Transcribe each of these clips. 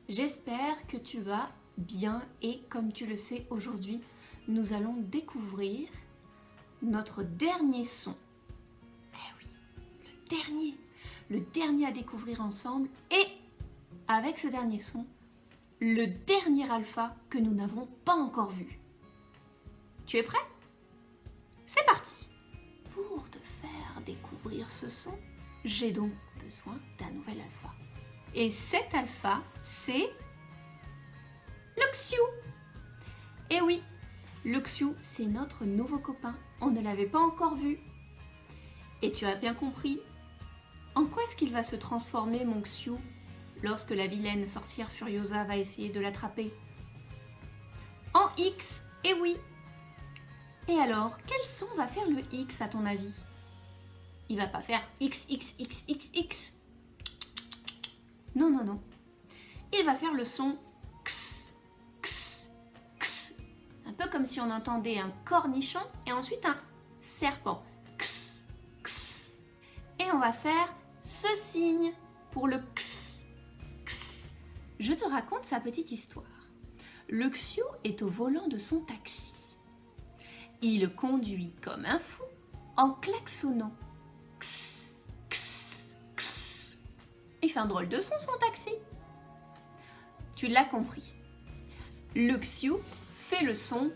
J'espère que tu vas bien et comme tu le sais, aujourd'hui, nous allons découvrir notre dernier son. Eh oui, le dernier à découvrir ensemble et avec ce dernier son, le dernier alpha que nous n'avons pas encore vu. Tu es prêt? C'est parti! Pour te faire découvrir ce son, j'ai donc besoin d'un nouvel alpha. Et cet alpha, c'est le Xiu. Et oui, le Xiu, c'est notre nouveau copain. On ne l'avait pas encore vu. Et tu as bien compris. En quoi est-ce qu'il va se transformer, mon Xiu, lorsque la vilaine sorcière Furiosa va essayer de l'attraper? En X, et oui. Et alors, quel son va faire le X à ton avis? Il va pas faire XXXXX. Non, non, non. Il va faire le son X, X, X. Un peu comme si on entendait un cornichon et ensuite un serpent. X, X. Et on va faire ce signe pour le X, X. Je te raconte sa petite histoire. Le Xiu est au volant de son taxi. Il conduit comme un fou en klaxonnant. X, X, X. Il fait un drôle de son taxi. Tu l'as compris. Le Xiu fait le son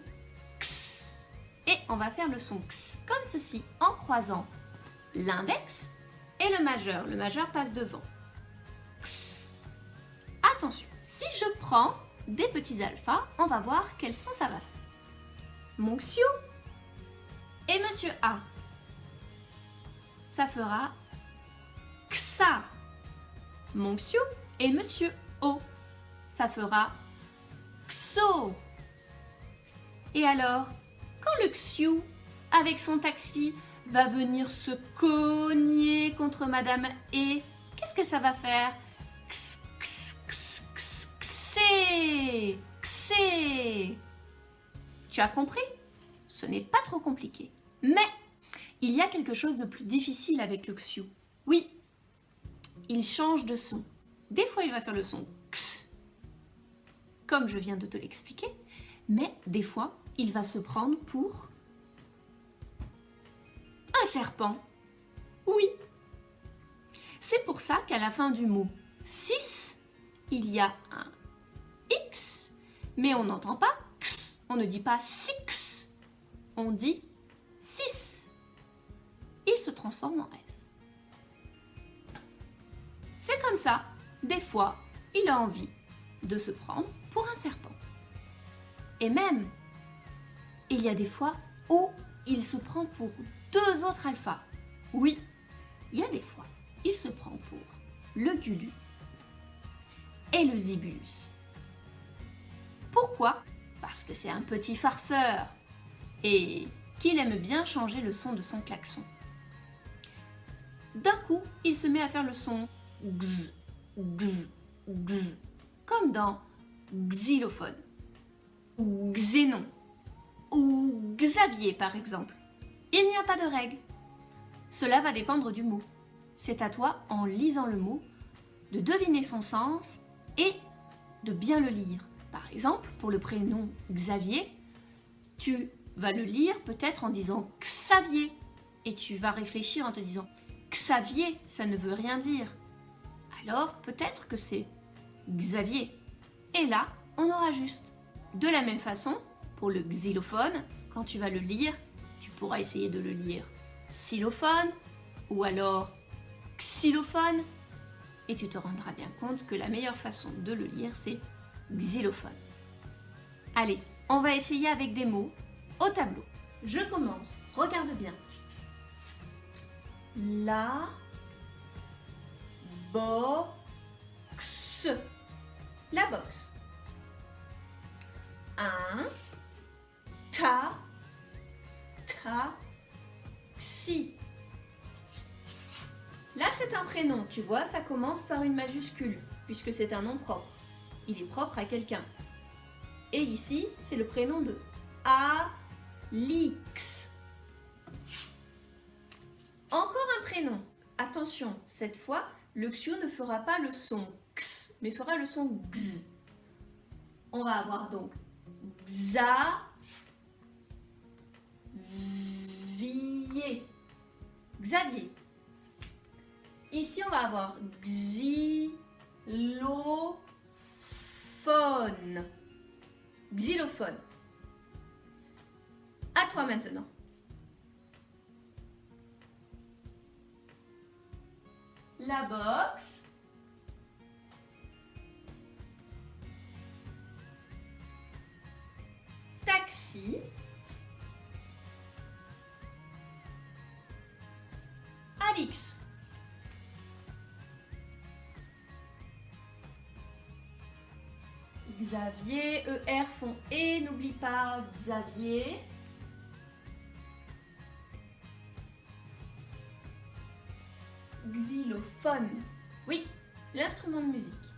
X. Et on va faire le son X comme ceci en croisant l'index et le majeur. Le majeur passe devant. X. Attention, si je prends des petits alphas, on va voir quel son ça va faire. Mon Xiu et Monsieur A. Ça fera Xa. Mon Xiu et Monsieur O. Ça fera Xo. Et alors, quand le Xiu, avec son taxi, va venir se cogner contre Madame E, qu'est-ce que ça va faire? X, x, x, x, xé, xé. Tu as compris? Ce n'est pas trop compliqué. Mais il y a quelque chose de plus difficile avec le Xiu. Oui, il change de son. Des fois, il va faire le son X, comme je viens de te l'expliquer, mais des fois, il va se prendre pour un serpent. Oui. C'est pour ça qu'à la fin du mot 6, il y a un X, mais on n'entend pas X. On ne dit pas six, on dit 6. Il se transforme en S. C'est comme ça, des fois, il a envie de se prendre pour un serpent. Et même, il y a des fois où il se prend pour 2 autres alphas. Oui, il y a des fois, il se prend pour le Gulu et le Zibulus. Pourquoi? Parce que c'est un petit farceur et qu'il aime bien changer le son de son klaxon. D'un coup, il se met à faire le son X, X, X, comme dans xylophone, ou xénon, ou Xavier par exemple. Il n'y a pas de règle. Cela va dépendre du mot. C'est à toi, en lisant le mot, de deviner son sens et de bien le lire. Par exemple, pour le prénom Xavier, tu vas le lire peut-être en disant Xavier. Et tu vas réfléchir en te disant Xavier, ça ne veut rien dire. Alors peut-être que c'est Xavier. Et là, on aura juste. De la même façon, pour le xylophone, quand tu vas le lire, tu pourras essayer de le lire xylophone ou alors xylophone. Et tu te rendras bien compte que la meilleure façon de le lire, c'est xylophone. Allez, on va essayer avec des mots au tableau. Je commence, regarde bien. La boxe. La boxe. Un taxi. Là, c'est un prénom, tu vois, ça commence par une majuscule, puisque c'est un nom propre. Il est propre à quelqu'un. Et ici, c'est le prénom de Alix. Encore un prénom. Attention, cette fois, le Xiu ne fera pas le son X mais fera le son X. On va avoir donc Xavier. Xavier. Ici, on va avoir xylophone. Xylophone. À toi maintenant. La boxe. Taxi. Alix. Xavier, ER font et, n'oublie pas Xavier. Xylophone. Oui, l'instrument de musique.